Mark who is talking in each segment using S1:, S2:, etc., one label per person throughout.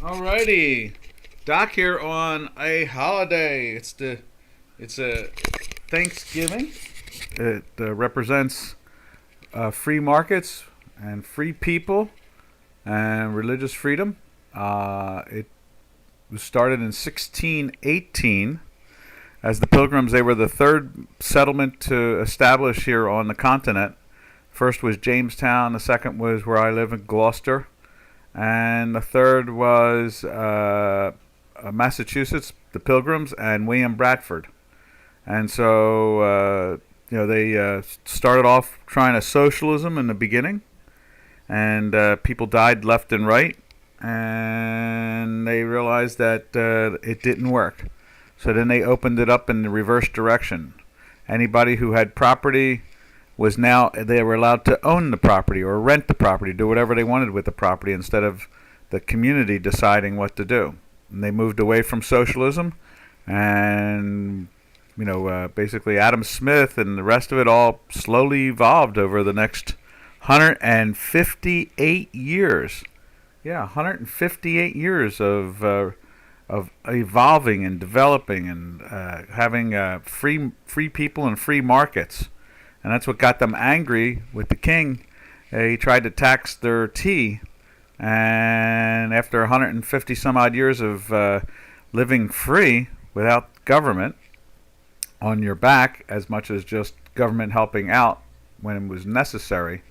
S1: Alrighty, Doc here on a holiday. It's a Thanksgiving. It represents free markets and free people and religious freedom. It was started in 1618 as the Pilgrims. They were the third settlement to establish here on the continent. First was Jamestown. The second was where I live in Gloucester. And the third was Massachusetts, the Pilgrims, and William Bradford. And so, they started off trying to socialism in the beginning, and people died left and right, and they realized that it didn't work. So then they opened it up in the reverse direction. Anybody who had property they were allowed to own the property or rent the property, do whatever they wanted with the property instead of the community deciding what to do. And they moved away from socialism, and basically Adam Smith and the rest of it all slowly evolved over the next 158 years. Yeah, 158 years of evolving and developing and having free people and free markets. And that's what got them angry with the king. He tried to tax their tea, and after 150 some odd years of living free without government on your back, as much as just government helping out when it was necessary,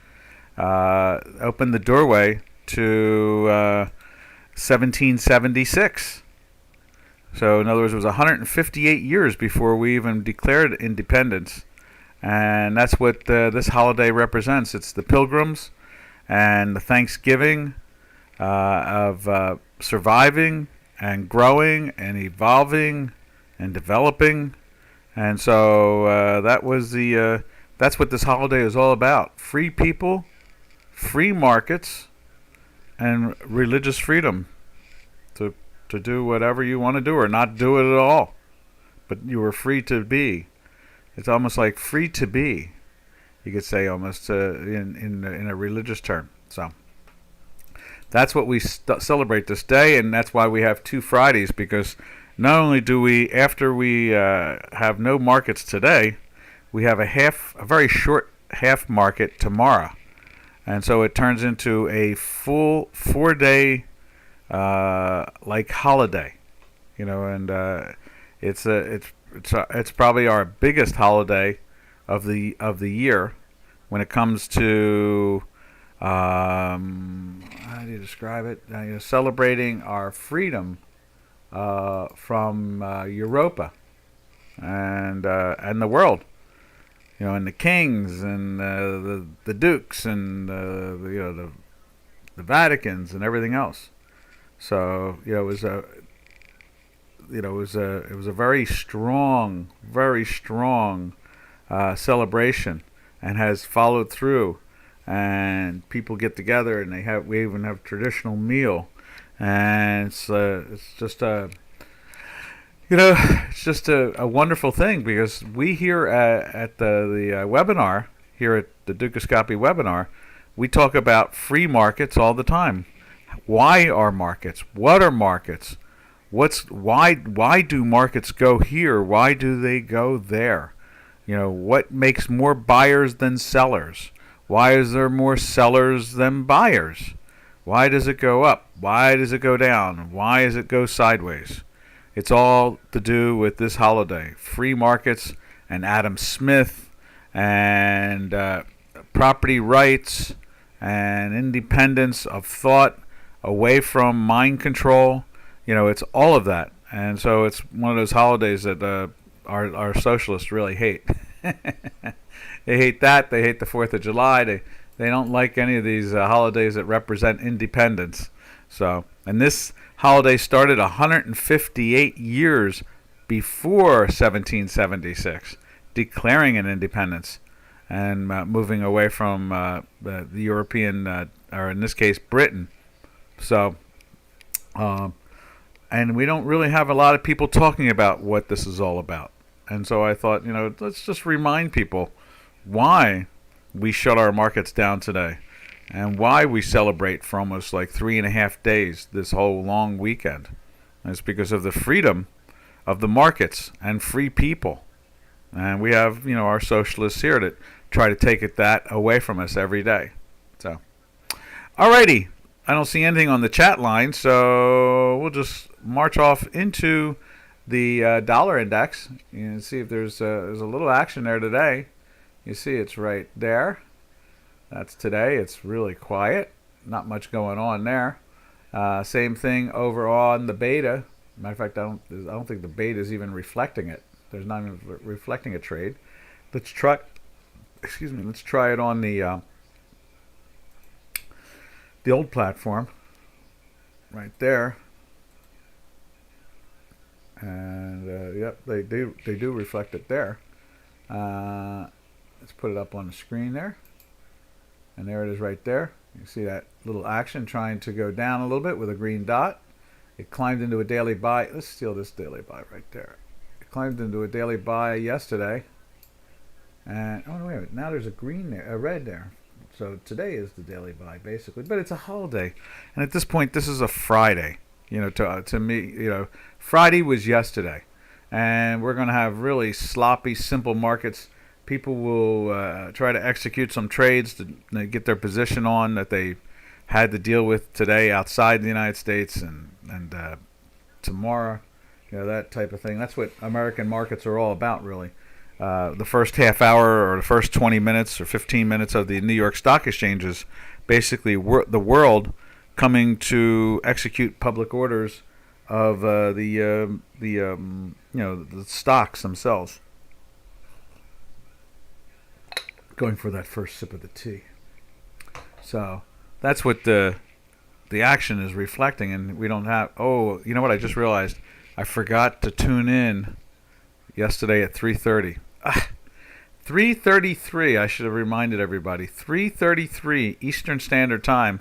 S1: opened the doorway to 1776. So in other words, it was 158 years before we even declared independence. And that's what this holiday represents. It's the Pilgrims and the Thanksgiving of surviving and growing and evolving and developing. And so that's what this holiday is all about. Free people, free markets, and religious freedom to do whatever you want to do or not do it at all. But you are free to be. It's almost like free to be, you could say, almost in a religious term. So that's what we celebrate this day, and that's why we have two Fridays, because not only do we, after we have no markets today, we have a very short half market tomorrow, and so it turns into a full 4-day like holiday, and it's probably our biggest holiday of the year when it comes to how do you describe it? Celebrating our freedom from Europa and the world, and the kings and the dukes and the Vaticans and everything else. So it was a very strong celebration, and has followed through. And people get together, and we even have a traditional meal, and it's just a wonderful thing, because we here at the webinar here at the Dukascopy webinar, we talk about free markets all the time. Why are markets? What are markets? Why do markets go here? Why do they go there? What makes more buyers than sellers? Why is there more sellers than buyers? Why does it go up? Why does it go down? Why does it go sideways? It's all to do with this holiday. Free markets and Adam Smith and property rights and independence of thought, away from mind control. It's all of that. And so it's one of those holidays that our socialists really hate. They hate that. They hate the 4th of July. They don't like any of these holidays that represent independence. So, and this holiday started 158 years before 1776, declaring an independence and moving away from the European, or in this case, Britain. So, and we don't really have a lot of people talking about what this is all about. And so I thought, let's just remind people why we shut our markets down today. and why we celebrate for almost like 3.5 days this whole long weekend. And it's because of the freedom of the markets and free people. And we have, our socialists here that try to take that away from us every day. So, alrighty. I don't see anything on the chat line, so we'll just march off into the dollar index. You can see if there's a little action there today. You see it's right there. That's today. It's really quiet. Not much going on there. Same thing over on the beta. Matter of fact, I don't think the beta is even reflecting it. There's not even reflecting a trade. Let's try. Let's try it on the old platform. Right there. And yep, they do reflect it there. Let's put it up on the screen there. And there it is right there. You see that little action trying to go down a little bit with a green dot. It climbed into a daily buy. Let's steal this daily buy right there. It climbed into a daily buy yesterday. And oh no, wait a minute. Now there's a green there, a red there. So today is the daily buy basically, but it's a holiday. And at this point, this is a Friday. To me, Friday was yesterday, and we're going to have really sloppy, simple markets. People will try to execute some trades to get their position on that they had to deal with today outside the United States and tomorrow, that type of thing. That's what American markets are all about, really. The first half hour or the first 20 minutes or 15 minutes of the New York Stock Exchange is basically the world coming to execute public orders of the stocks themselves. Going for that first sip of the tea. So that's what the action is reflecting, and we don't have. Oh, you know what? I just realized I forgot to tune in yesterday at 3:30. 3:33. I should have reminded everybody. 3:33 Eastern Standard Time.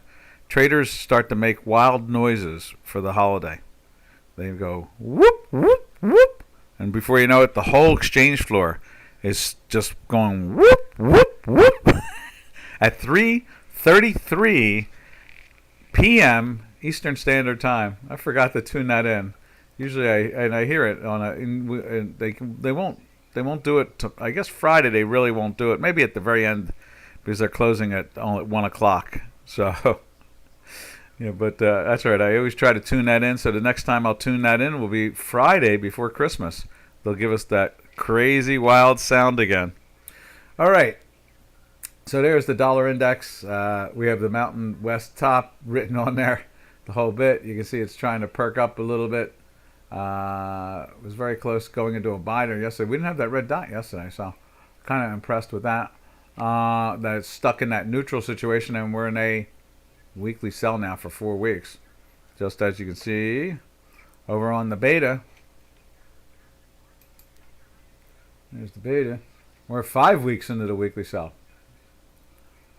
S1: Traders start to make wild noises for the holiday. They go whoop whoop whoop, and before you know it, the whole exchange floor is just going whoop whoop whoop at 3:33 p.m. Eastern Standard Time. I forgot to tune that in. Usually I hear it on they won't do it. I guess Friday they really won't do it. Maybe at the very end because they're closing at 1 o'clock. So but that's right. I always try to tune that in. So the next time I'll tune that in will be Friday before Christmas. They'll give us that crazy wild sound again. All right. So there's the dollar index. We have the Mountain West top written on there, the whole bit. You can see it's trying to perk up a little bit. It was very close going into a buy there yesterday. We didn't have that red dot yesterday, so kind of impressed with that. That it's stuck in that neutral situation, and we're in a weekly sell now for 4 weeks. Just as you can see over on the beta. There's the beta. We're 5 weeks into the weekly sell.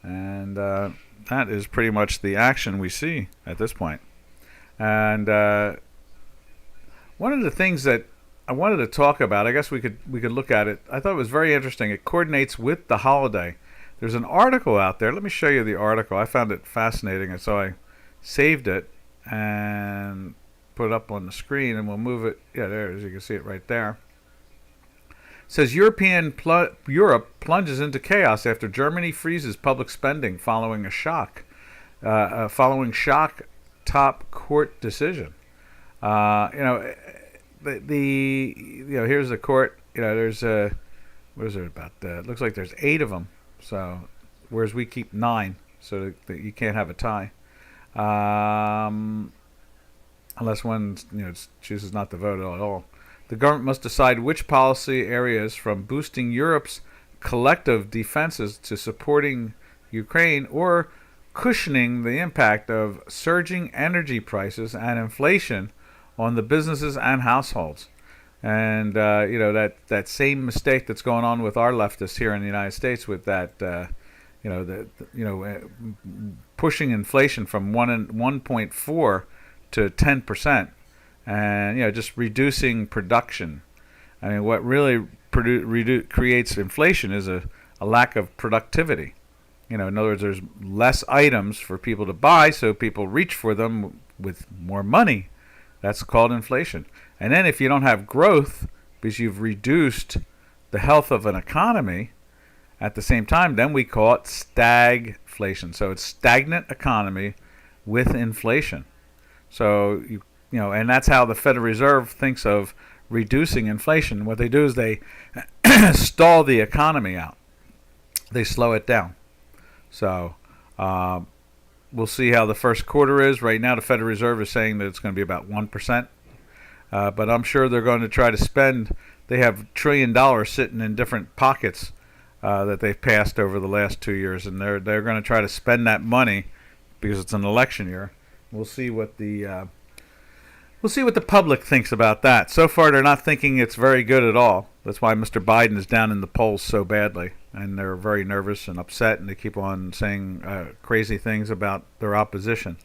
S1: And that is pretty much the action we see at this point. And one of the things that I wanted to talk about, I guess we could look at it. I thought it was very interesting. It coordinates with the holiday. There's an article out there. Let me show you the article. I found it fascinating, and so I saved it and put it up on the screen, and we'll move it. Yeah, there it is. You can see it right there. It says Europe plunges into chaos after Germany freezes public spending following a shock top court decision. Here's the court. There's what is it about? It looks like there's 8 of them. So, whereas we keep 9, so that you can't have a tie, unless one chooses not to vote at all. The government must decide which policy areas, from boosting Europe's collective defenses to supporting Ukraine, or cushioning the impact of surging energy prices and inflation on the businesses and households. And that same mistake that's going on with our leftists here in the United States with that pushing inflation from 1.4 to 10%, and just reducing production. I mean, what really creates inflation is a lack of productivity. In other words, there's less items for people to buy, so people reach for them with more money. That's called inflation. And then if you don't have growth because you've reduced the health of an economy at the same time, then we call it stagflation. So it's stagnant economy with inflation. So and that's how the Federal Reserve thinks of reducing inflation. What they do is they stall the economy out. They slow it down. So we'll see how the first quarter is. Right now, the Federal Reserve is saying that it's going to be about 1%. But I'm sure they're going to try to spend. They have $1 trillion sitting in different pockets that they've passed over the last 2 years, and they're going to try to spend that money because it's an election year. We'll see what the public thinks about that. So far, they're not thinking it's very good at all. That's why Mr. Biden is down in the polls so badly, and they're very nervous and upset, and they keep on saying crazy things about their opposition.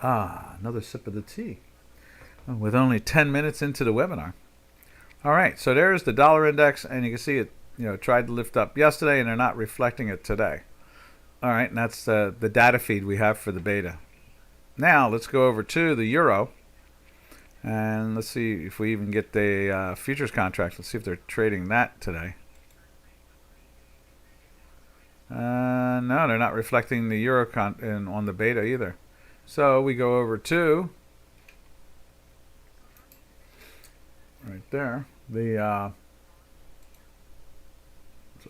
S1: Another sip of the tea with only 10 minutes into the webinar. All right, so there's the dollar index, and you can see it tried to lift up yesterday, and they're not reflecting it today. All right, and that's the data feed we have for the beta. Now let's go over to the euro, and let's see if we even get the futures contract. Let's see if they're trading that today. No, they're not reflecting the euro on the beta either. So we go over to right there the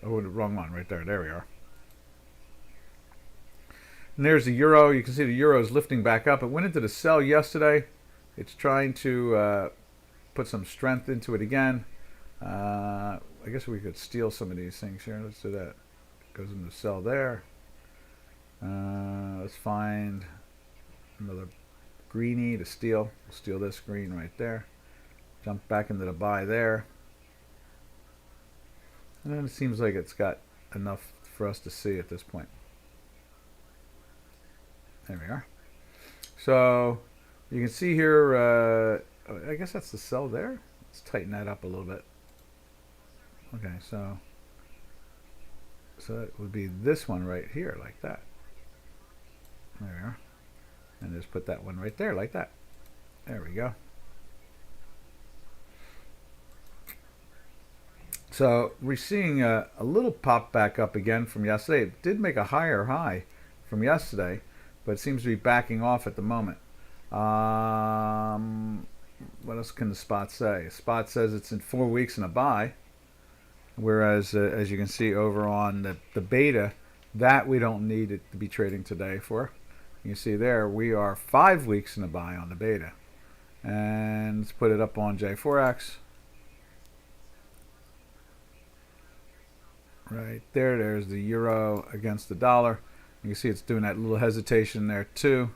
S1: the wrong one right there. There we are. And there's the euro. You can see the euro is lifting back up. It went into the sell yesterday. It's trying to put some strength into it again. I guess we could steal some of these things here. Let's do that. It goes into the sell there. Let's find another greenie to steal. We'll steal this green right there. Jump back into the buy there. And then it seems like it's got enough for us to see at this point. There we are. So you can see here, I guess that's the sell there. Let's tighten that up a little bit. Okay, so it would be this one right here, like that. There we are. And just put that one right there, like that. There we go. So we're seeing a little pop back up again from yesterday. It did make a higher high from yesterday, but it seems to be backing off at the moment. What else can the spot say? Spot says it's in 4 weeks in a buy, whereas as you can see over on the beta, that we don't need it to be trading today for. You can see there we are 5 weeks in a buy on the beta. And let's put it up on J4X. Right there, there's the euro against the dollar. You can see it's doing that little hesitation there too.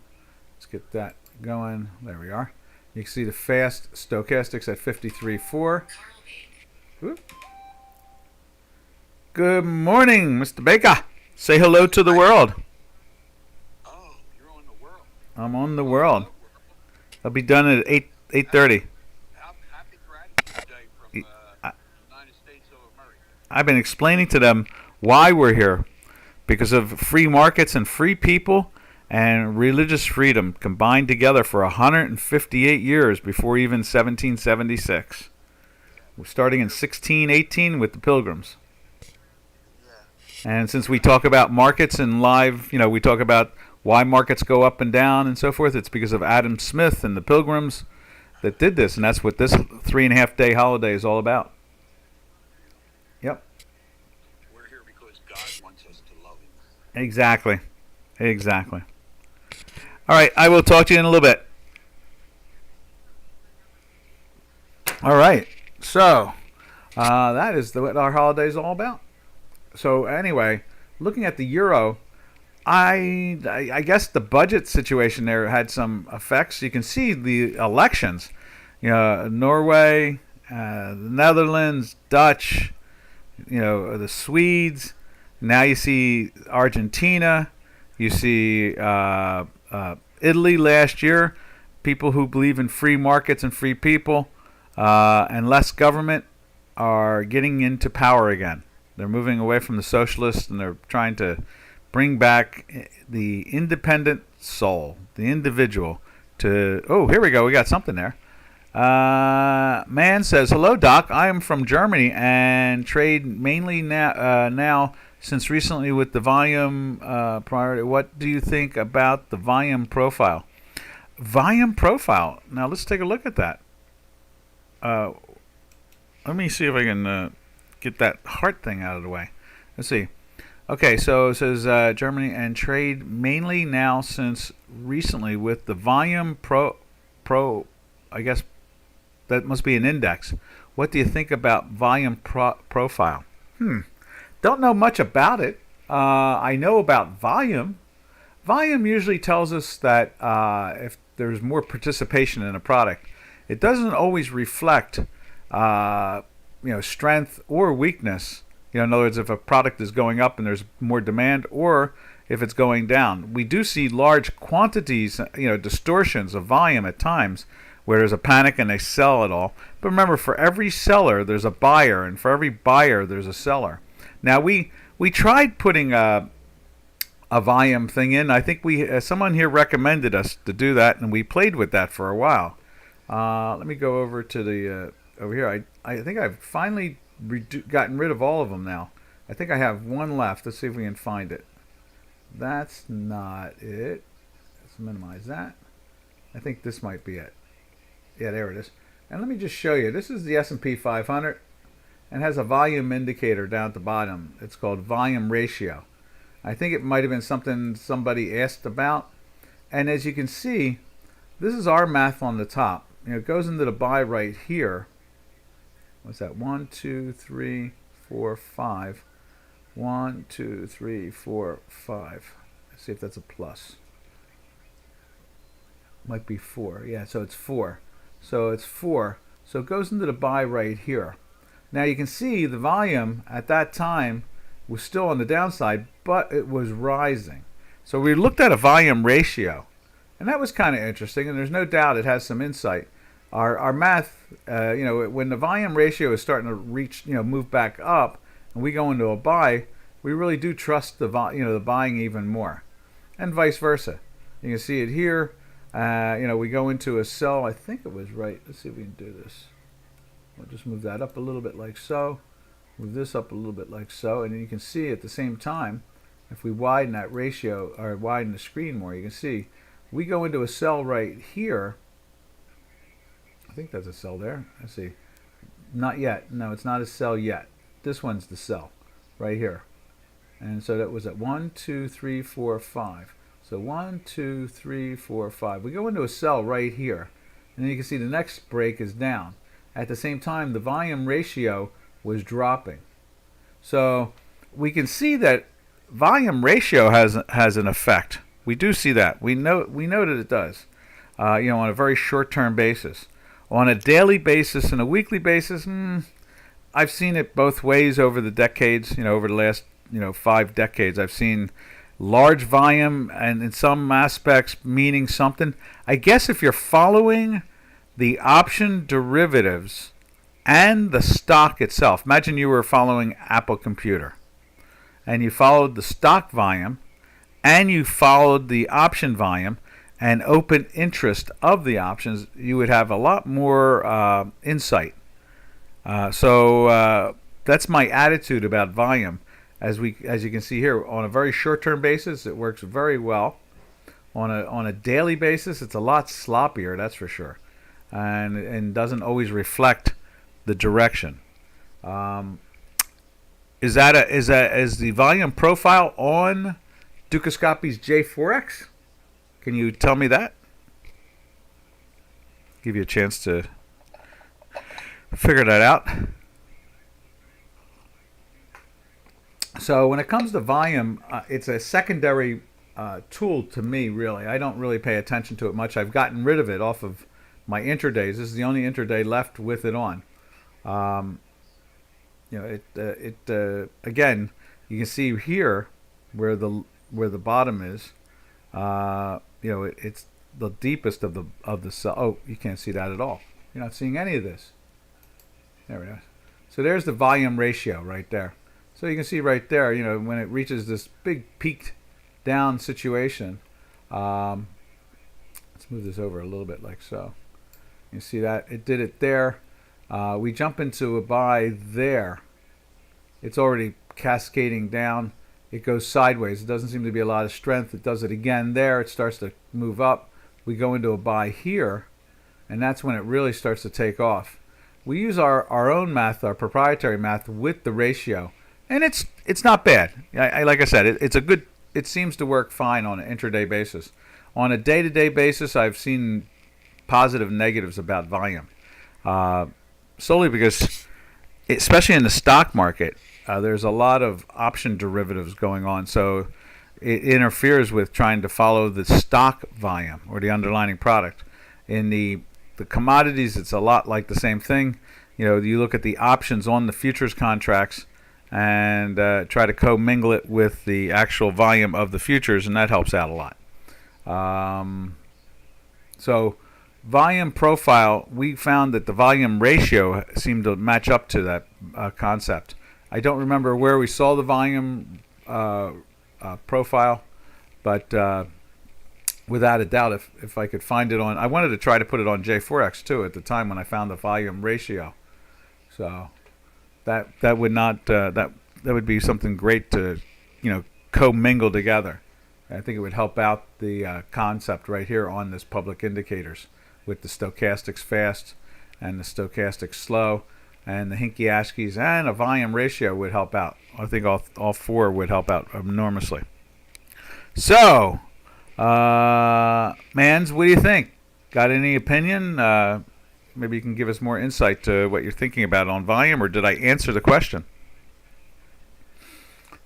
S1: Let's get that going. There we are. You can see the fast stochastics at 53.4. Whoop. Good morning, Mr. Baker. Say hello to the world.
S2: Oh, you're on the world.
S1: I'm on the world. I'll be done at 8:30.
S2: Happy Gratitude Day from the United States of America.
S1: I've been explaining to them why we're here. Because of free markets and free people and religious freedom combined together for 158 years before even 1776. We're starting in 1618 with the Pilgrims. And since we talk about markets and live, we talk about why markets go up and down and so forth, it's because of Adam Smith and the Pilgrims that did this. And that's what this 3.5 day holiday is all about. Yep.
S2: We're here because God wants us to love Him.
S1: Exactly. All right, I will talk to you in a little bit. All right, so that is what our holiday is all about. So anyway, looking at the euro, I guess the budget situation there had some effects. You can see the elections, Norway, the Netherlands, Dutch, the Swedes. Now you see Argentina, you see Italy last year. People who believe in free markets and free people and less government are getting into power again. They're moving away from the socialists, and they're trying to bring back the independent soul, the individual. To here we go. We got something there. Man says, "Hello, Doc. I am from Germany and trade mainly now since recently with the volume priority. What do you think about the volume profile?" Volume profile. Now let's take a look at that. Let me see if I can get that heart thing out of the way. Let's see. Okay, so it says Germany and trade mainly now since recently with the volume pro. I guess that must be an index. What do you think about volume profile? Don't know much about it. I know about volume. Volume usually tells us that if there's more participation in a product, it doesn't always reflect strength or weakness. In other words, if a product is going up and there's more demand, or if it's going down. We do see large quantities, distortions of volume at times where there's a panic and they sell it all. But remember, for every seller, there's a buyer, and for every buyer, there's a seller. Now, we tried putting a volume thing in. I think someone here recommended us to do that, and we played with that for a while. Let me go over to the over here. I think I've finally gotten rid of all of them now. I think I have one left. Let's see if we can find it. That's not it. Let's minimize that. I think this might be it. Yeah, there it is. And let me just show you. This is the S&P 500 and has a volume indicator down at the bottom. It's called volume ratio. I think it might have been something somebody asked about. And as you can see, this is our math on the top. It goes into the buy right here. What's that? 1, 2, 3, 4, 5. 1, 2, 3, 4, 5. Let's see if that's a plus. Might be 4. Yeah, so it's 4. So it's 4. So it goes into the buy right here. Now you can see the volume at that time was still on the downside, but it was rising. So we looked at a volume ratio, and that was kind of interesting, and there's no doubt it has some insight. Our math, when the volume ratio is starting to reach, move back up, and we go into a buy, we really do trust the buying even more, and vice versa. You can see it here. We go into a sell. I think it was right. Let's see if we can do this. We'll just move that up a little bit like so. Move this up a little bit like so, and then you can see at the same time, if we widen that ratio or widen the screen more, you can see we go into a sell right here. I think that's a sell there. Let's see. Not yet. No, it's not a sell yet. This one's the sell right here. And so that was at 1, 2, 3, 4, 5. So 1, 2, 3, 4, 5. We go into a sell right here. And then you can see the next break is down. At the same time, the volume ratio was dropping. So we can see that volume ratio has an effect. We do see that. We know that it does. On a very short-term basis. On a daily basis and a weekly basis, I've seen it both ways over the decades. Over the last 5 decades, I've seen large volume and in some aspects meaning something. I guess if you're following the option derivatives and the stock itself, imagine you were following Apple Computer and you followed the stock volume and you followed the option volume and open interest of the options, you would have a lot more insight. So that's my attitude about volume. As you can see here, on a very short-term basis, it works very well. On a daily basis, it's a lot sloppier, that's for sure, and doesn't always reflect the direction. Is the volume profile on Dukascopy's J4X? Can you tell me that? Give you a chance to figure that out. So when it comes to volume, it's a secondary tool to me, really. I don't really pay attention to it much. I've gotten rid of it off of my intradays. This is the only intraday left with it on. Again, you can see here where the bottom is. It's the deepest of the cell. Oh, you can't see that at all. You're not seeing any of this. There we go. So there's the volume ratio right there. So you can see right there, when it reaches this big peaked down situation. Um, let's move this over a little bit like so. You see that it did it there. We jump into a buy there. It's already cascading down. It goes sideways. It doesn't seem to be a lot of strength. It does it again there. It starts to move up. We go into a buy here, and that's when it really starts to take off. We use our own math, our proprietary math, with the ratio, and it's not bad. Like I said, it's a good. It seems to work fine on an intraday basis. On a day-to-day basis, I've seen positive negatives about volume, solely because, especially in the stock market, there's a lot of option derivatives going on. So it interferes with trying to follow the stock volume or the underlying product. In the commodities, it's a lot like the same thing. You look at the options on the futures contracts and try to commingle it with the actual volume of the futures, and that helps out a lot. So volume profile, we found that the volume ratio seemed to match up to that concept. I don't remember where we saw the volume profile, but without a doubt, if I could find it on, I wanted to try to put it on J4X too at the time when I found the volume ratio. So that would not that would be something great to commingle together. I think it would help out the concept right here on this public indicators with the stochastics fast and the stochastics slow and the Hinky-Askis and a volume ratio would help out. I think all four would help out enormously. So, Mans, what do you think? Got any opinion? Maybe you can give us more insight to what you're thinking about on volume, or did I answer the question?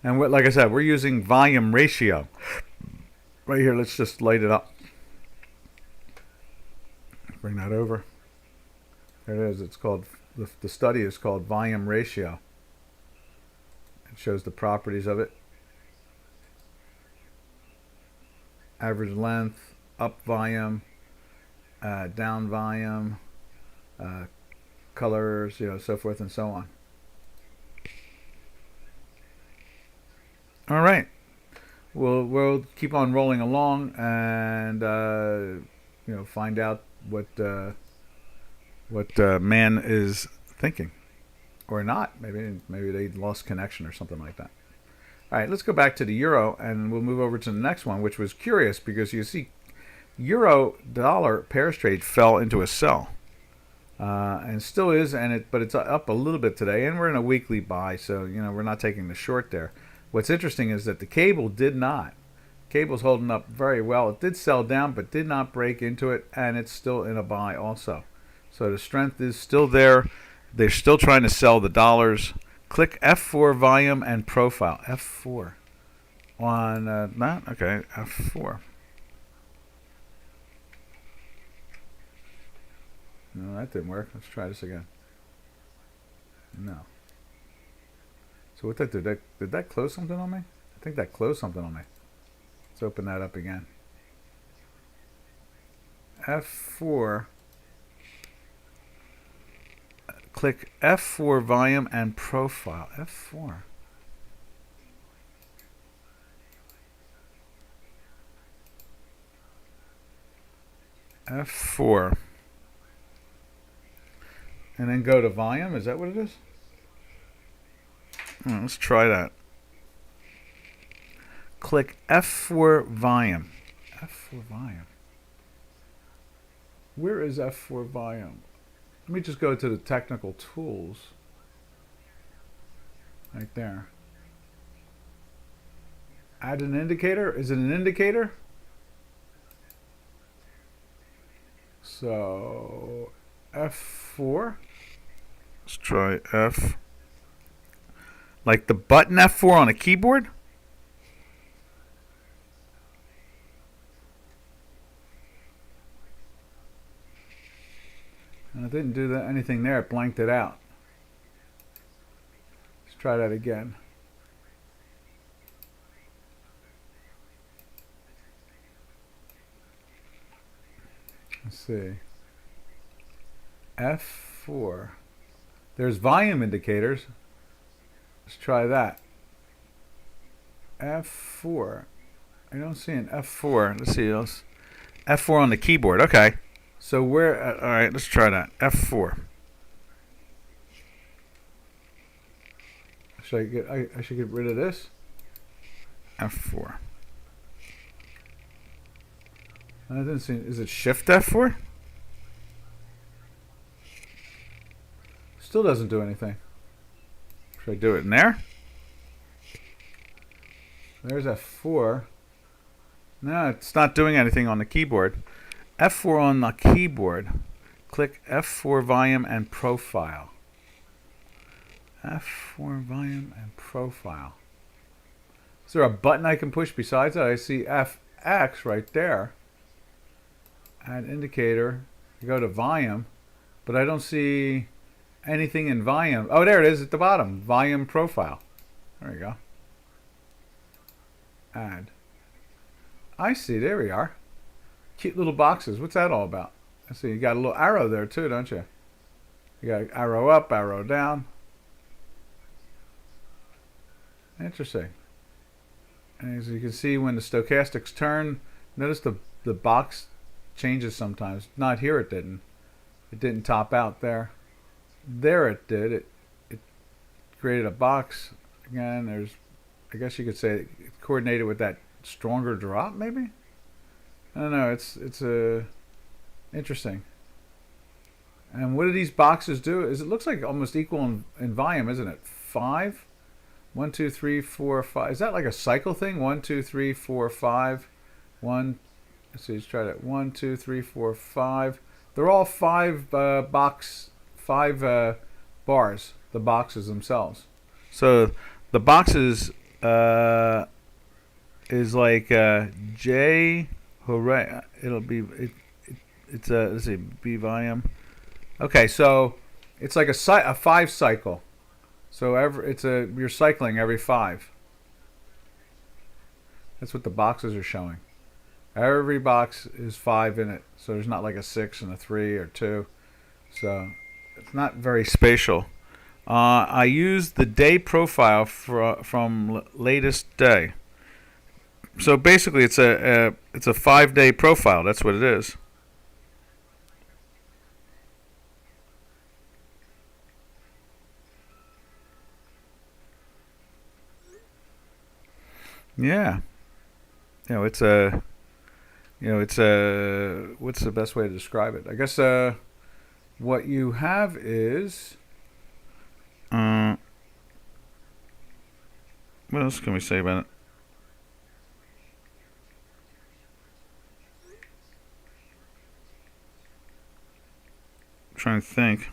S1: And like I said, we're using volume ratio. Right here, let's just light it up. Bring that over. There it is. It's called, the study is called volume ratio. It shows the properties of it. Average length, up volume, down volume, colors, so forth and so on. All right. We'll keep on rolling along and find out what man is thinking, or not. Maybe they lost connection or something like that. All right, let's go back to the euro and we'll move over to the next one, which was curious because you see, euro dollar pairs trade fell into a sell, and still is, but it's up a little bit today, and we're in a weekly buy, so we're not taking the short there. What's interesting is that the cable did not. Cable's holding up very well. It did sell down, but did not break into it, and it's still in a buy also. So the strength is still there. They're still trying to sell the dollars. Click F4 volume and profile. F4 on that. Okay, F4. No, that didn't work. Let's try this again. No. So what that did? Did that close something on me? I think that closed something on me. Let's open that up again. F4. Click F4 volume and profile. F4. F4. And then go to volume. Is that what it is? Let's try that. Click F4 volume. F4 volume. Where is F4 volume? Let me just go to the technical tools. Right there. Add an indicator. Is it an indicator? So F4. Let's try F. Like the button F4 on a keyboard? And it didn't do anything there. It blanked it out. Let's try that again. Let's see. F4. There's volume indicators. Let's try that. F4. I don't see an F4. Let's see. F4 on the keyboard. Okay. So where? All right. Let's try that. F4. Should I get? I should get rid of this. F4. I didn't see. Is it Shift F4? Still doesn't do anything. Should I do it in there? There's F4. No, it's not doing anything on the keyboard. F4 on the keyboard. Click F4 volume and profile. F4 volume and profile. Is there a button I can push besides that? I see FX right there. Add indicator. You go to volume, but I don't see anything in volume. Oh, there it is at the bottom. Volume profile. There you go. Add. I see. There we are. Cute little boxes. What's that all about? I see you got a little arrow there too, don't you? You got arrow up, arrow down. Interesting. And as you can see, when the stochastics turn, notice the box changes sometimes. Not here, it didn't. It didn't top out there. There it did. It created a box. Again, there's, I guess you could say it coordinated with that stronger drop, maybe? I don't know. It's interesting. And what do these boxes do? It looks like almost equal in volume, isn't it? 5. 1, 2, 3, 4, 5. Is that like a cycle thing? 1, 2, 3, 4, 5. 1. Let's see. Let's try that. 1, 2, 3, 4, 5. They're all 5 bars. The boxes themselves. So the boxes is like J. Hooray! It'll be it's a, let's see, B volume. Okay, so it's like a 5 cycle. So you're cycling every 5. That's what the boxes are showing. Every box is 5 in it. So there's not like a 6 and a 3 or 2. So it's not very spatial. I used the day profile from latest day. So basically, it's a 5-day profile. That's what it is. Yeah. It's what's the best way to describe it? I guess what you have is what else can we say about it? I'm trying to think.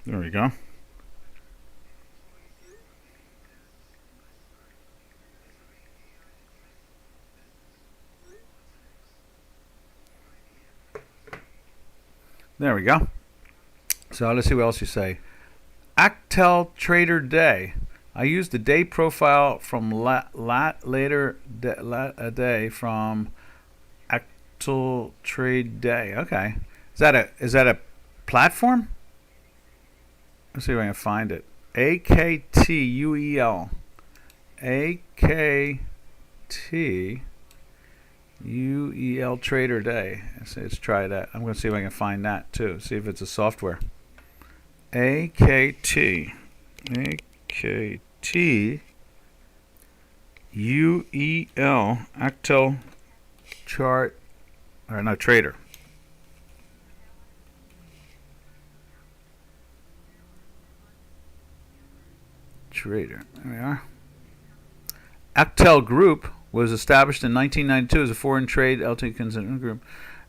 S1: There we go. There we go. So let's see what else you say. Actel Trader Day. I used the day profile from later day from Actel Trade Day. Okay. Is that a platform? Let's see if I can find it. AKTUEL. AKTUEL Trader Day. Let's try that. I'm going to see if I can find that too. See if it's a software. AKTUEL Actel Chart, or no, Trader. Trader. There we are. Actel Group was established in 1992 as a foreign trade LT consulting group.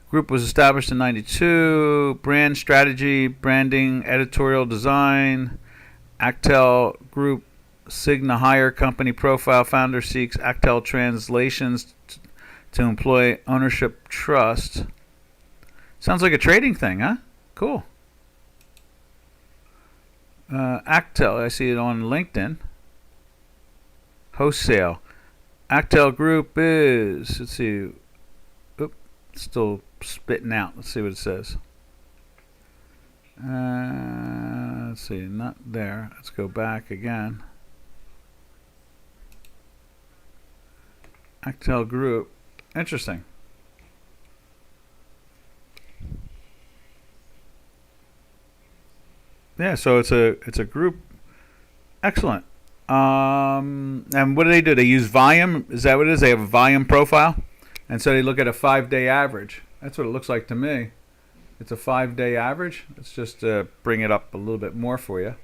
S1: Group was established in 92. Brand strategy, branding, editorial design. Actel Group, Cigna Hire Company profile. Founder seeks Actel translations to employ ownership trust. Sounds like a trading thing, huh? Cool. Actel, I see it on LinkedIn. Wholesale. Actel Group is, let's see, oop, still spitting out. Let's see what it says. Let's see, not there. Let's go back again. Actel Group. Interesting. Yeah, so it's a group. Excellent. And what do? They use volume. Is that what it is? They have a volume profile, and so they look at a 5-day average. That's what it looks like to me. It's a 5-day average. Let's just bring it up a little bit more for you.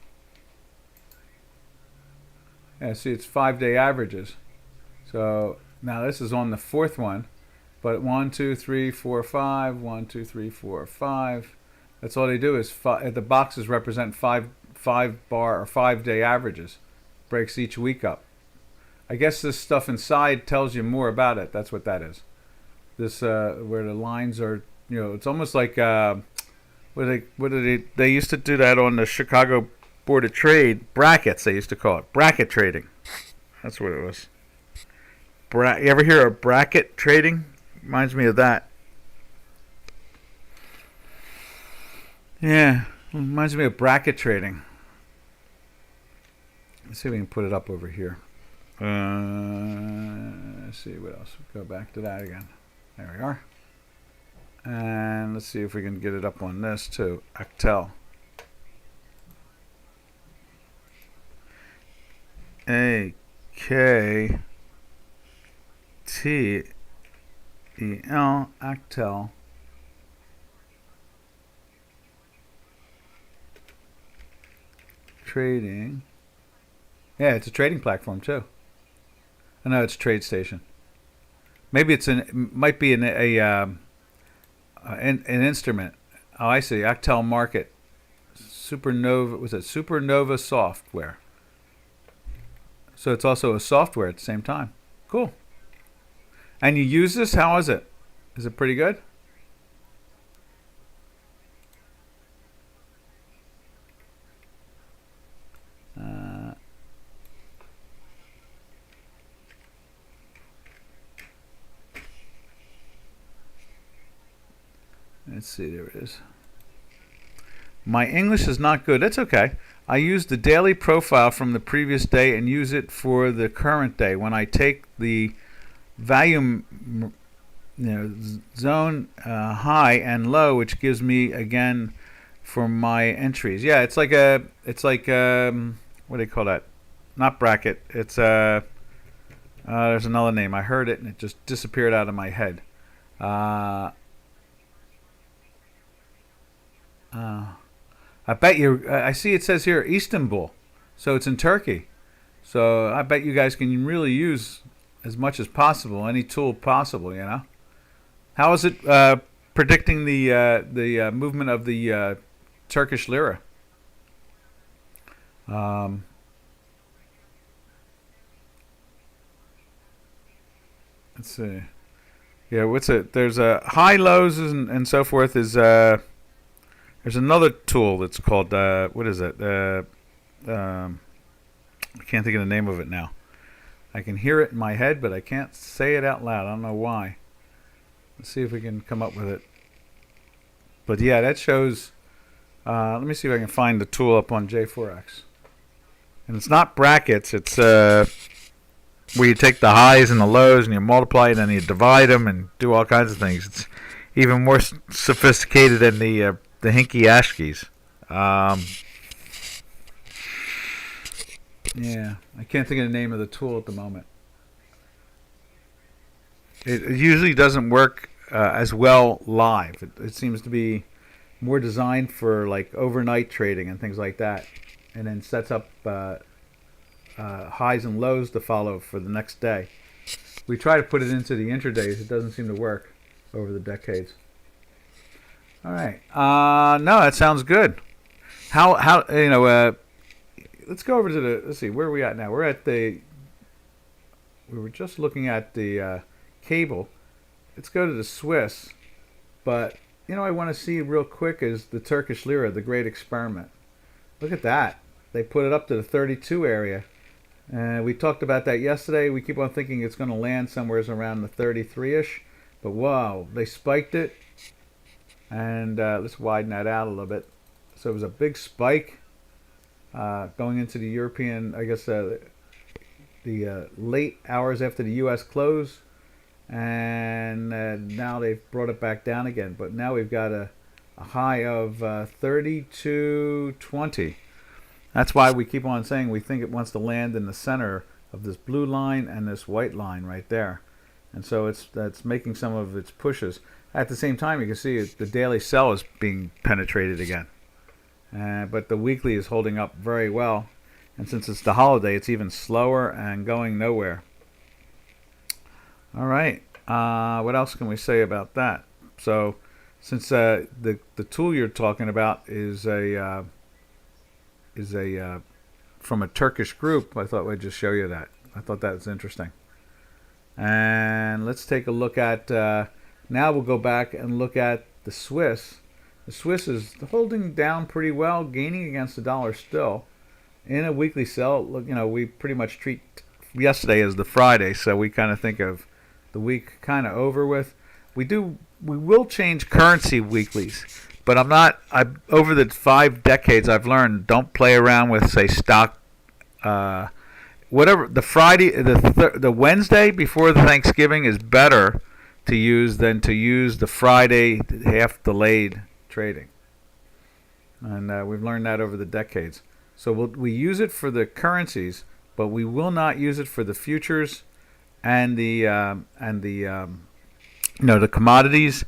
S1: Yeah, see, it's 5-day averages. So now this is on the fourth one, but 1, 2, 3, 4, 5. 1, 2, 3, 4, 5. That's all they do is the boxes represent five bar or 5-day averages. Breaks each week up. I guess this stuff inside tells you more about it. That's what that is. This where the lines are, it's almost like they used to do that on the Chicago Board of Trade brackets. They used to call it bracket trading. That's what it was. You ever hear of bracket trading? Reminds me of that. Yeah, reminds me of bracket trading. Let's see if we can put it up over here. Let's see what else. Go back to that again. There we are. And let's see if we can get it up on this too. Actel. A-K-T-E-L. Actel. Trading. Yeah, it's a trading platform too. I know it's a trade station. Maybe might be an instrument. Oh, I see. Actel Market. Supernova. Was it Supernova Software? So it's also a software at the same time. Cool. And you use this? How is it? Is it pretty good? Let's see, there it is. My English is not good. That's okay. I use the daily profile from the previous day and use it for the current day. When I take the value, zone high and low, which gives me again for my entries. Yeah, it's like what do they call that? Not bracket. It's there's another name. I heard it and it just disappeared out of my head. I bet you. I see it says here Istanbul, so it's in Turkey. So I bet you guys can really use as much as possible, any tool possible. How is it predicting the movement of the Turkish lira? Let's see. Yeah, what's it? There's high lows and so forth. There's another tool that's called what is it? I can't think of the name of it now. I can hear it in my head, but I can't say it out loud. I don't know why. Let's see if we can come up with it. But yeah, that shows. Let me see if I can find the tool up on J4X. And it's not brackets. It's where you take the highs and the lows and you multiply it and you divide them and do all kinds of things. It's even more sophisticated than the Hinky Ashkeys. Yeah, I can't think of the name of the tool at the moment. It usually doesn't work as well live. It seems to be more designed for like overnight trading and things like that, and then sets up highs and lows to follow for the next day. We try to put it into the intradays. It doesn't seem to work over the decades. All right. No, that sounds good. How let's go over to let's see, where are we at now? We were just looking at the cable. Let's go to the Swiss. But, I want to see real quick is the Turkish lira, the great experiment. Look at that. they put it up to the 32 area. We talked about that yesterday. We keep on thinking it's going to land somewhere around the 33-ish. But wow, they spiked it. And let's widen that out a little bit. So it was a big spike going into the European, I guess, the late hours after the U.S. close. And now they've brought it back down again. But now we've got a high of 32.20. That's why we keep on saying we think it wants to land in the center of this blue line and this white line right there. And so that's making some of its pushes. At the same time, you can see the daily sell is being penetrated again. But the weekly is holding up very well. And since it's the holiday, it's even slower and going nowhere. All right. What else can we say about that? So since the tool you're talking about is from a Turkish group, I thought I'd just show you that. I thought that was interesting. And let's take a look at, now we'll go back and look at the Swiss. The Swiss is holding down pretty well, gaining against the dollar still. In a weekly sell, look, we pretty much treat yesterday as the Friday, so we kind of think of the week kind of over with. We will change currency weeklies, but over the 5 decades I've learned, don't play around with, say, stock, whatever. The Friday, the Wednesday before the Thanksgiving is better to use than to use the Friday half delayed trading. And we've learned that over the decades. So we use it for the currencies, but we will not use it for the futures and the commodities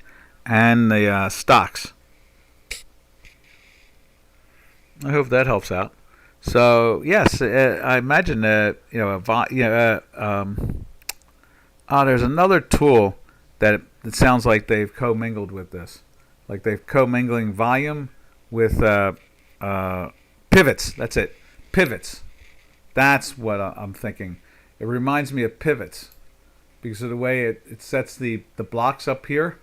S1: and the stocks. I hope that helps out. So yes, I imagine there's another tool that it sounds like they've commingled with this, like they've commingling volume with pivots. That's it, pivots. That's what I'm thinking. It reminds me of pivots because of the way it sets the blocks up here.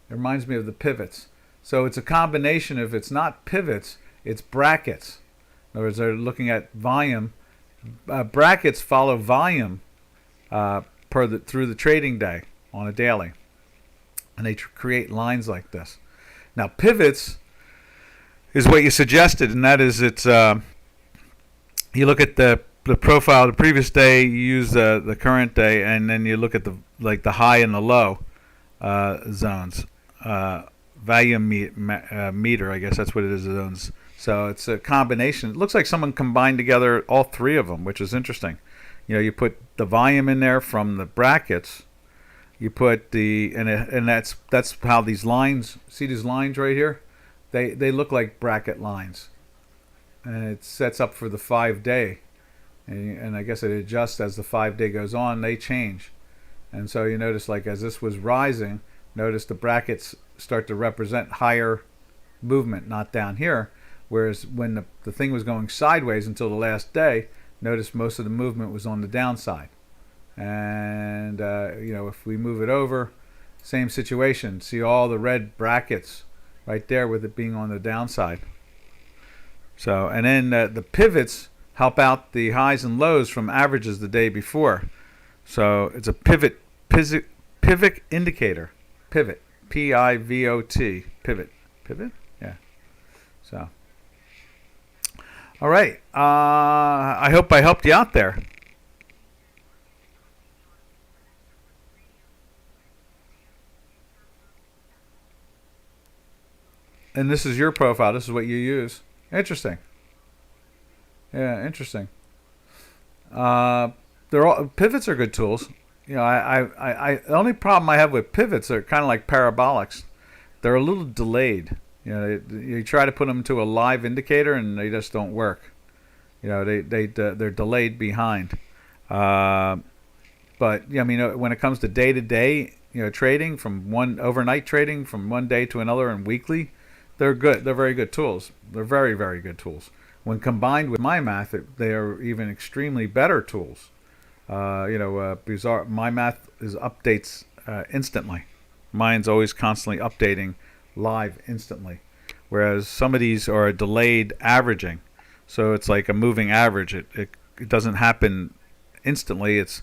S1: It reminds me of the pivots. So it's a combination of, it's not pivots, it's brackets. In other words, they're looking at volume. Brackets follow volume through the trading day on a daily. And they create lines like this. Now pivots is what you suggested, and that is you look at the profile of the previous day, you use the current day, and then you look at the high and the low zones. Value meter, I guess that's what it is, zones. So it's a combination. It looks like someone combined together all 3 of them, which is interesting. You put the volume in there from the brackets. You put and that's how these lines. See these lines right here? They look like bracket lines, and it sets up for the 5-day, and I guess it adjusts as the 5-day goes on. They change, and so you notice, like, as this was rising, notice the brackets start to represent higher movement, not down here. Whereas when the thing was going sideways until the last day, notice most of the movement was on the downside. And if we move it over, same situation. See all the red brackets right there with it being on the downside. So, and then the pivots help out the highs and lows from averages the day before. So it's a pivot indicator. Pivot, P-I-V-O-T, pivot, yeah. So, all right. I hope I helped you out there. And this is your profile. This is what you use. Interesting. Yeah, interesting. Pivots are good tools. The only problem I have with pivots are kind of like parabolics. They're a little delayed. You try to put them to a live indicator and they just don't work. They're delayed behind. But when it comes to day-to-day, trading from overnight trading from one day to another and weekly, they're good. They're very good tools. They're very, very good tools. When combined with my math, they are even extremely better tools. Because my math updates instantly. Mine's always constantly updating live instantly, whereas some of these are delayed averaging. So it's like a moving average. It doesn't happen instantly. It's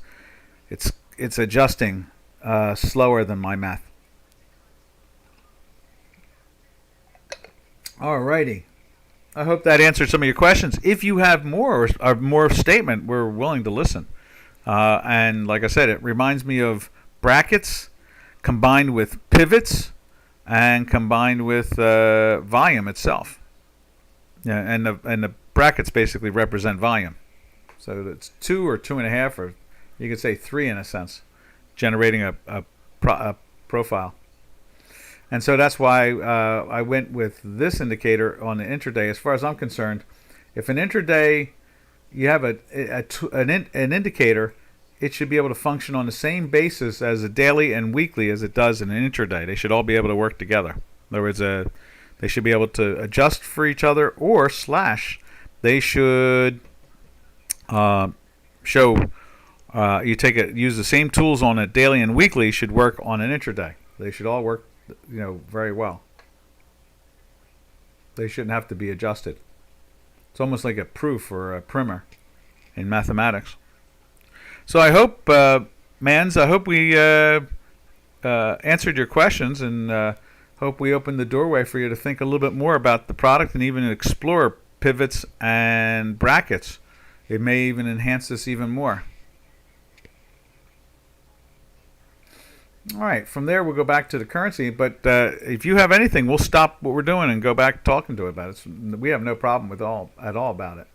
S1: adjusting slower than my math. Alrighty. I hope that answered some of your questions. If you have more or more statement, we're willing to listen. And like I said, it reminds me of brackets combined with pivots and combined with volume itself. Yeah, and the brackets basically represent volume. So it's 2 or 2.5, or you could say 3 in a sense, generating a profile. And so that's why I went with this indicator on the intraday. As far as I'm concerned, if an intraday you have an indicator, it should be able to function on the same basis as a daily and weekly as it does in an intraday. They should all be able to work together. In other words, they should be able to adjust for each other, or slash, they should show use the same tools on a daily and weekly should work on an intraday. They should all work, very well. They shouldn't have to be adjusted. It's almost like a proof or a primer in mathematics. So I hope, Mans, I hope we answered your questions, and hope we opened the doorway for you to think a little bit more about the product and even explore pivots and brackets. It may even enhance this even more. All right, from there we'll go back to the currency, but if you have anything, we'll stop what we're doing and go back talking to it about it. We have no problem at all about it.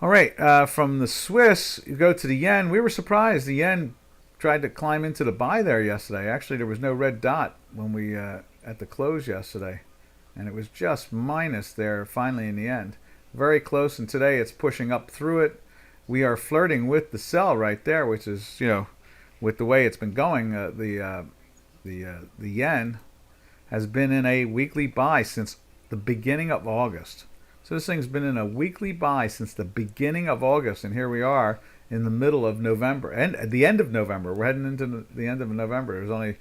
S1: All right, from the Swiss, you go to the yen. We were surprised. The yen tried to climb into the buy there yesterday. Actually, there was no red dot when we at the close yesterday, and it was just minus there finally in the end. Very close, and today it's pushing up through it. We are flirting with the sell right there, which is, with the way it's been going, the yen has been in a weekly buy since the beginning of August. So this thing's been in a weekly buy since the beginning of August, and here we are in the middle of November, and at the end of November. We're heading into the end of November. There's only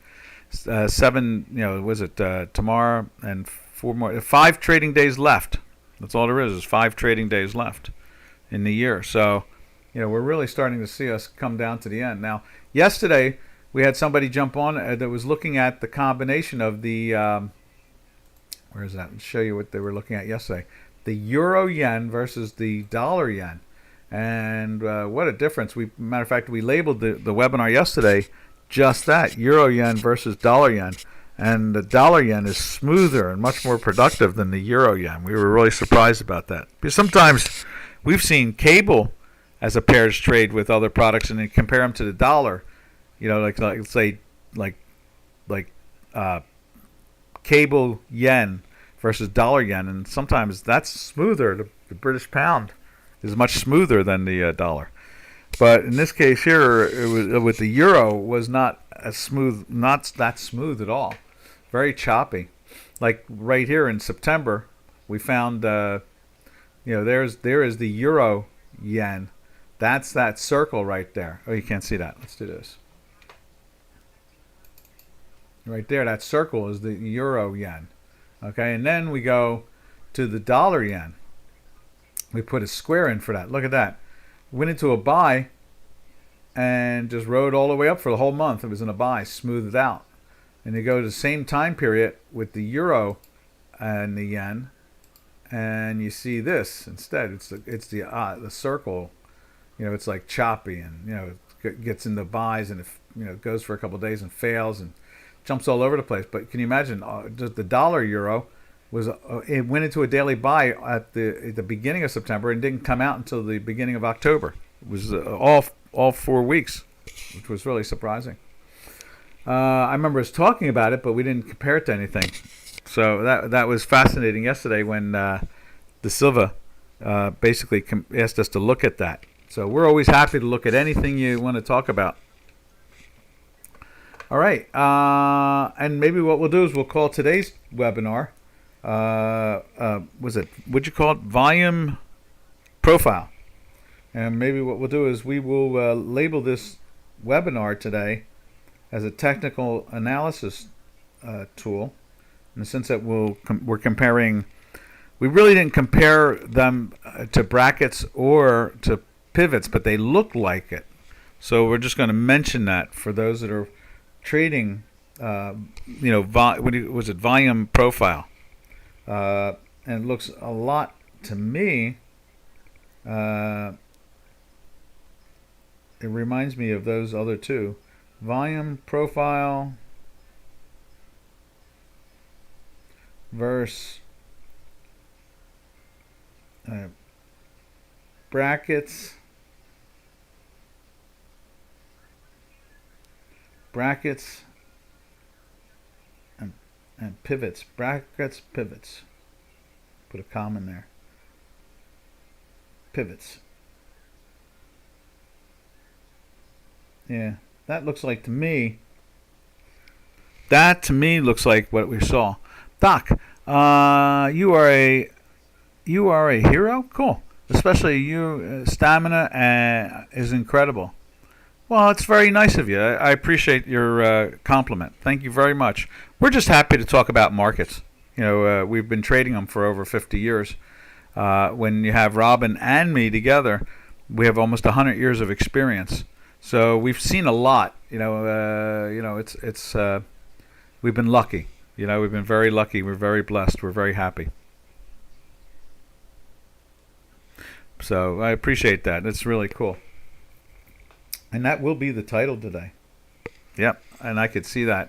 S1: 7, tomorrow and 5 trading days left. That's all there is 5 trading days left in the year. So, we're really starting to see us come down to the end. Now, yesterday, we had somebody jump on that was looking at the combination of the, where is that? I'll show you what they were looking at yesterday. The euro yen versus the dollar yen. And what a difference. Matter of fact, we labeled the webinar yesterday just that, euro yen versus dollar yen. And the dollar yen is smoother and much more productive than the euro yen. We were really surprised about that. Because sometimes we've seen cable as a pairs trade with other products and then compare them to the dollar. Like say cable yen versus dollar yen, and sometimes that's smoother. The British pound is much smoother than the dollar. But in this case here, it was, with the euro, was not as smooth, not that smooth at all. Very choppy. Like right here in September, we found, there is the euro yen. That's that circle right there. Oh, you can't see that. Let's do this. Right there, that circle is the euro yen. Okay, and then we go to the dollar yen. We put a square in for that. Look at that. Went into a buy and just rode all the way up for the whole month. It was in a buy, smoothed out. And you go to the same time period with the euro and the yen, and you see this instead. It's the circle. It's like choppy, and it gets into buys, and it goes for a couple of days and fails and jumps all over the place. But can you imagine the dollar euro was it went into a daily buy at the beginning of September and didn't come out until the beginning of October. It was all 4 weeks, which was really surprising. I remember us talking about it, but we didn't compare it to anything. So that was fascinating yesterday when De Silva basically asked us to look at that. So we're always happy to look at anything you want to talk about. All right, and maybe what we'll do is we'll call today's webinar, what'd you call it? Volume profile. And maybe what we'll do is we will label this webinar today as a technical analysis tool, in the sense that we're comparing we really didn't compare them to brackets or to pivots, but they look like it. So we're just going to mention that for those that are trading, was it volume profile? And it looks a lot to me. It reminds me of those other two. Volume profile versus brackets. Brackets and pivots. Brackets, pivots. Put a comma in there. Pivots. Yeah, that looks like to me. That to me looks like what we saw. Doc, you are a hero. Cool. Especially you, stamina is incredible. Well, it's very nice of you. I appreciate your compliment. Thank you very much. We're just happy to talk about markets. We've been trading them for over 50 years. When you have Robin and me together, we have almost 100 years of experience. So we've seen a lot. It's we've been lucky. We've been very lucky. We're very blessed. We're very happy. So I appreciate that. It's really cool. And that will be the title today. Yep, and I could see that.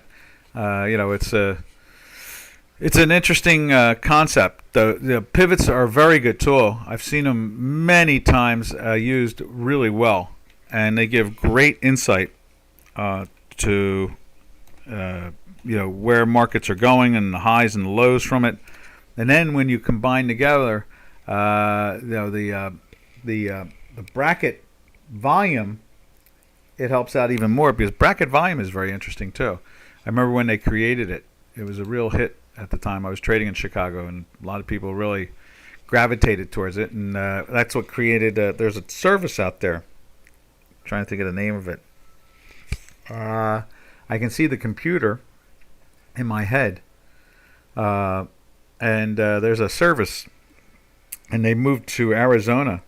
S1: It's an interesting concept. The pivots are a very good tool. I've seen them many times used really well, and they give great insight to where markets are going and the highs and the lows from it. And then when you combine together, the bracket volume, it helps out even more because bracket volume is very interesting too. I remember when they created it, it was a real hit at the time. I was trading in Chicago, and a lot of people really gravitated towards it, and that's what created. There's a service out there. I'm trying to think of the name of it. I can see the computer in my head, and there's a service, and they moved to Arizona.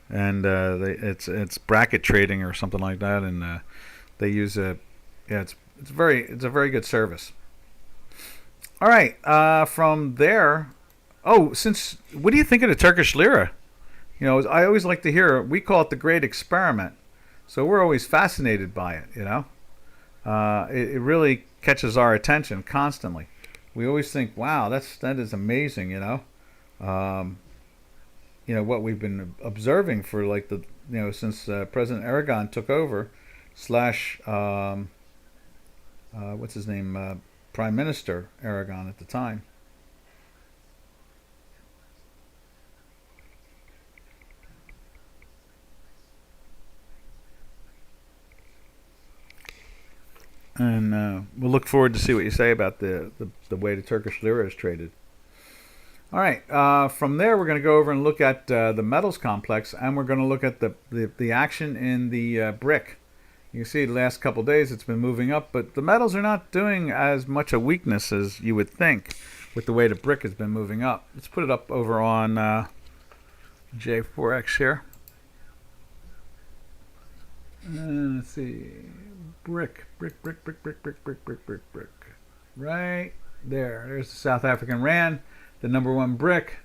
S1: And it's bracket trading or something like that, and they use it's a very good service. All right, from there, what do you think of the Turkish lira? I always like to hear. We call it the Great Experiment, so we're always fascinated by it. It really catches our attention constantly. We always think, wow, that is amazing. What we've been observing for since President Erdogan took over, what's his name, Prime Minister Erdogan at the time. And we'll look forward to see what you say about the way the Turkish lira is traded. All right. From there, we're going to go over and look at the metals complex, and we're going to look at the action in the brick. You can see the last couple of days it's been moving up, but the metals are not doing as much a weakness as you would think with the way the brick has been moving up. Let's put it up over on J4X here. And let's see. Brick. Right there. There's the South African Rand. The number one brick,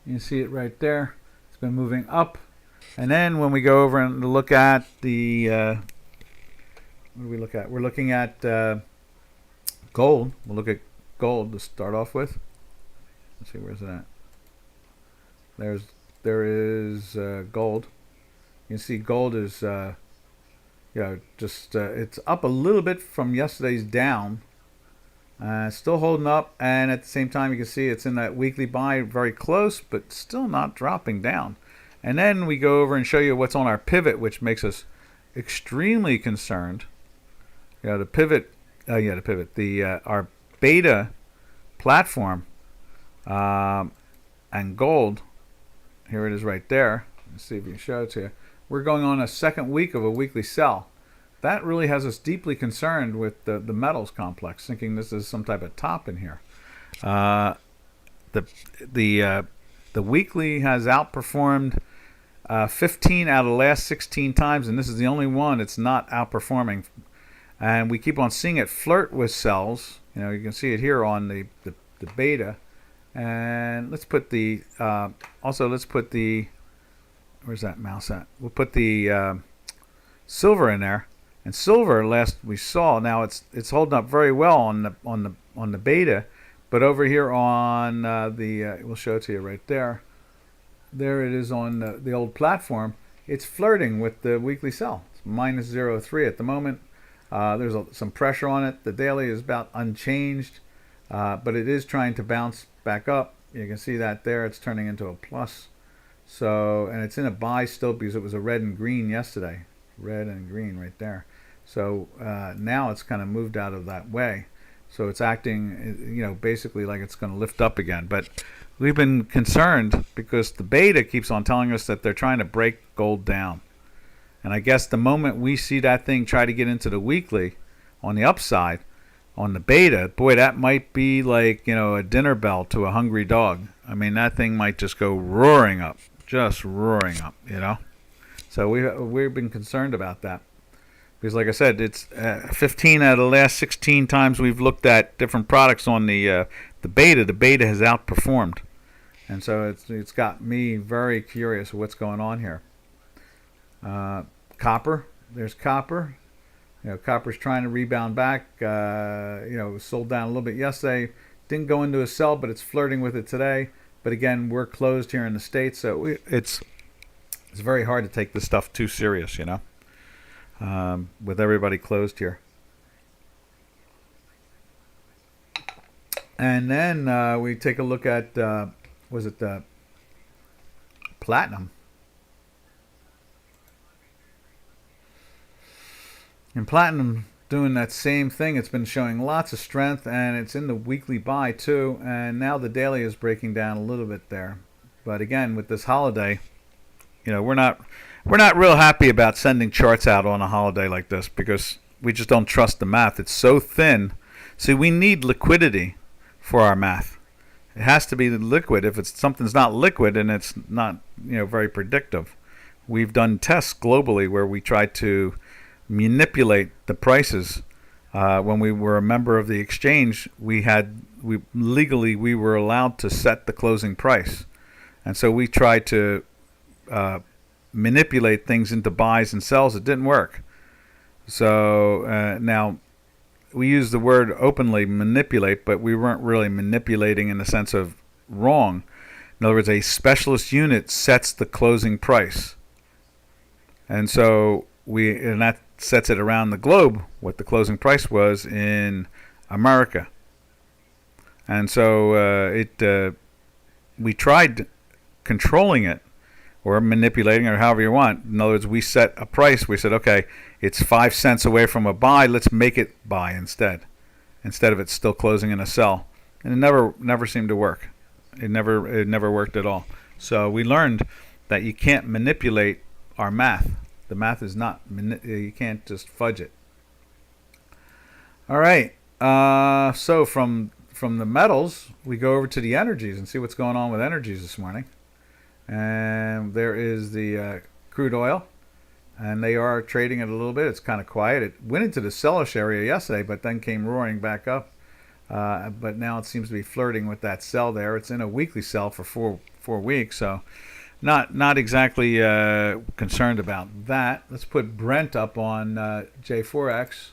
S1: you can see it right there. It's been moving up, and then when we go over and look at the, what do we look at? We're looking at gold. We'll look at gold to start off with. Let's see, where's it at? There is gold. You can see gold is, it's up a little bit from yesterday's down. Still holding up, and at the same time you can see it's in that weekly buy very close, but still not dropping down. And then we go over and show you what's on our pivot, which makes us extremely concerned. The pivot, our beta platform and gold, here it is right there. Let's see if we can show it to you. We're going on a second week of a weekly sell. That really has us deeply concerned with the metals complex, thinking this is some type of top in here. the the the weekly has outperformed 15 out of the last 16 times, and this is the only one it's not outperforming. And we keep on seeing it flirt with sells. You can see it here on the beta. And let's put the where's that mouse at? We'll put the silver in there. And silver, last we saw, now it's holding up very well on the beta, but over here on we'll show it to you right there. There it is on the old platform. It's flirting with the weekly sell. It's minus 0.3 at the moment. There's some pressure on it. The daily is about unchanged, but it is trying to bounce back up. You can see that there. It's turning into a plus. So, and it's in a buy still because it was a red and green yesterday. Red and green right there. So now it's kind of moved out of that way. So it's acting, basically like it's going to lift up again. But we've been concerned because the beta keeps on telling us that they're trying to break gold down. And I guess the moment we see that thing try to get into the weekly on the upside, on the beta, boy, that might be like, a dinner bell to a hungry dog. I mean, that thing might just go roaring up, just roaring up, So we've been concerned about that. Because like I said, it's 15 out of the last 16 times we've looked at different products on the beta. The beta has outperformed. And so it's got me very curious what's going on here. Copper, there's copper. Copper's trying to rebound back. It was sold down a little bit yesterday. Didn't go into a sell, but it's flirting with it today. But again, we're closed here in the States, so it's very hard to take this stuff too serious, with everybody closed here. And then we take a look at, platinum? And platinum doing that same thing. It's been showing lots of strength, and it's in the weekly buy too. And now the daily is breaking down a little bit there. But again, with this holiday, we're not real happy about sending charts out on a holiday like this because we just don't trust the math. It's so thin. See, we need liquidity for our math. It has to be liquid. If something's not liquid and it's not very predictive. We've done tests globally where we tried to manipulate the prices. When we were a member of the exchange, we legally were allowed to set the closing price, and so we tried to manipulate things into buys and sells. It didn't work. So now we use the word openly manipulate, but we weren't really manipulating in the sense of wrong. In other words, a specialist unit sets the closing price, and so and that sets it around the globe what the closing price was in America. And so we tried controlling it or manipulating it or however you want. In other words, we set a price. We said, okay, it's 5 cents away from a buy. Let's make it buy instead of it still closing in a sell. And it never seemed to work. It never worked at all. So we learned that you can't manipulate our math. The math is not, you can't just fudge it. All right. So from the metals, we go over to the energies and see what's going on with energies this morning. And there is the crude oil, and they are trading it a little bit. It's kind of quiet. It went into the sellish area yesterday, but then came roaring back up. But now it seems to be flirting with that sell there. It's in a weekly sell for four weeks, so not exactly concerned about that. Let's put Brent up on J4X.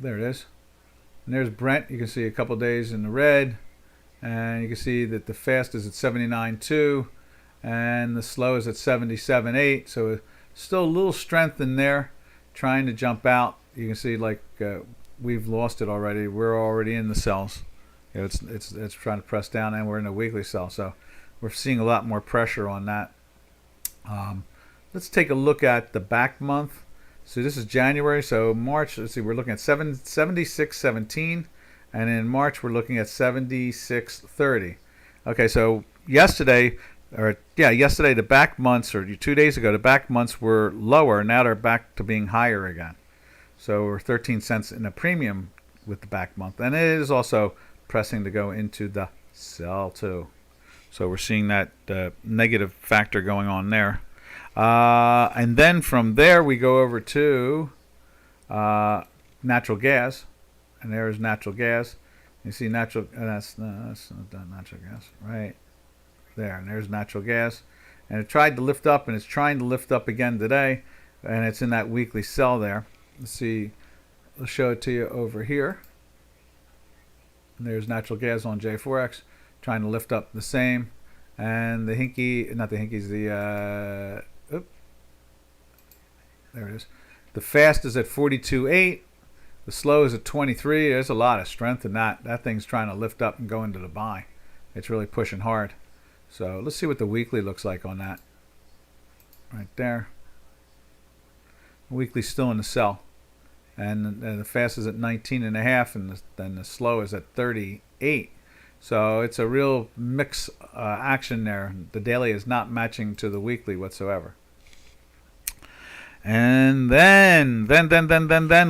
S1: There it is. And there's Brent. You can see a couple days in the red, and you can see that the fast is at 79.2 and the slow is at 77.8. So still a little strength in there, trying to jump out. You can see we've lost it already. We're already in the sells. It's trying to press down, and we're in a weekly sell. So we're seeing a lot more pressure on that. Let's take a look at the back month. So this is January. So March, let's see, we're looking at 76.17, and in March we're looking at 76.30. Okay, so yesterday the back months, or 2 days ago, the back months were lower. Now they're back to being higher again. So we're 13 cents in a premium with the back month, and it is also pressing to go into the sell too. So we're seeing that negative factor going on there. And then from there we go over to natural gas, and there's natural gas. You see natural, that's not natural gas, right there. And there's natural gas, and it tried to lift up, and it's trying to lift up again today, and it's in that weekly sell there. Let's see, I'll show it to you over here. And there's natural gas on J4X trying to lift up the same, and the hinky, not the hinkies, the there it is. The fast is at 42.8. The slow is at 23. There's a lot of strength in that. That thing's trying to lift up and go into the buy. It's really pushing hard. So let's see what the weekly looks like on that. Right there. The weekly's still in the sell. And the fast is at 19.5, and then the slow is at 38. So it's a real mix action there. The daily is not matching to the weekly whatsoever. And then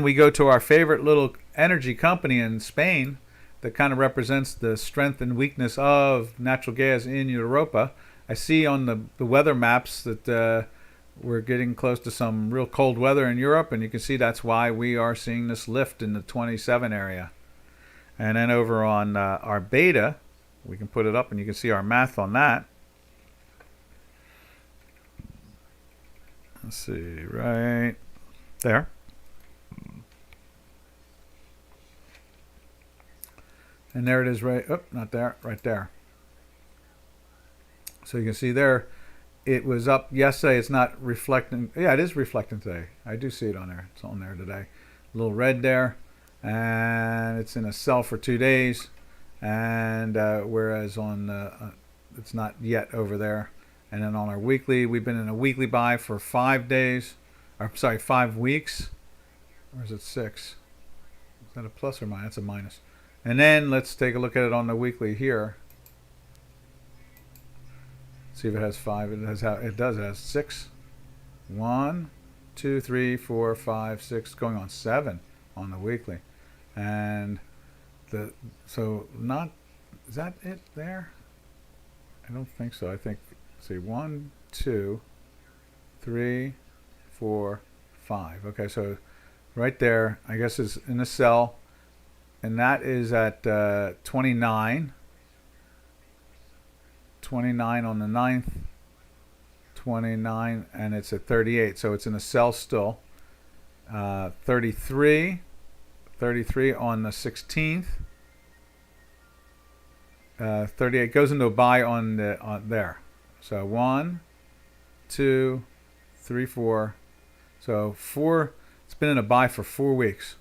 S1: we go to our favorite little energy company in Spain that kind of represents the strength and weakness of natural gas in Europa. I see on the weather maps that we're getting close to some real cold weather in Europe, and you can see that's why we are seeing this lift in the 27 area. And then over on our beta, we can put it up and you can see our math on that. Let's see, right there. And there it is, right, oh, not there, right there. So you can see there, it was up yesterday. It's not reflecting. Yeah, it is reflecting today. I do see it on there. It's on there today. A little red there. And it's in a sell for 2 days. And whereas on, it's not yet over there. And then on our weekly, we've been in a weekly buy for 5 days. Or, sorry, 5 weeks. Or is it 6? Is that a plus or minus? That's a minus. And then let's take a look at it on the weekly here. See if it has 5. It has it does. It has 6. 1, 2, 3, 4, 5, 6. Going on 7 on the weekly. And so not, is that it there? I don't think so. I think, see, 1, 2, 3, 4, 5. Okay, so right there, I guess is in the sell, and that is at 29. 29 on the 9th, 29, and it's at 38. So it's in a sell still. 33 on the 16th. 38 goes into a buy on there. So 1, 2, 3, 4. So 4. It's been in a buy for 4 weeks.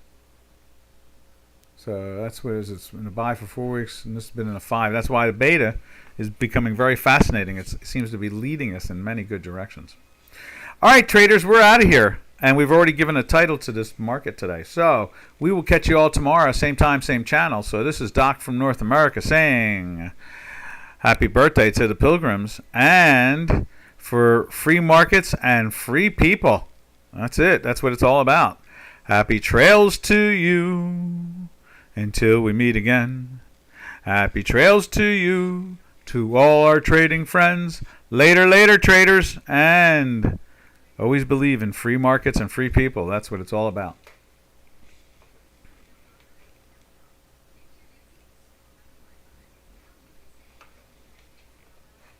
S1: So that's what it is. It's in a buy for 4 weeks, and this has been in a 5. That's why the beta is becoming very fascinating. It seems to be leading us in many good directions. All right, traders, we're out of here. And we've already given a title to this market today. So we will catch you all tomorrow, same time, same channel. So this is Doc from North America saying happy birthday to the pilgrims. And for free markets and free people. That's it. That's what it's all about. Happy trails to you until we meet again. Happy trails to you, to all our trading friends. Later, later, traders. And always believe in free markets and free people. That's what it's all about.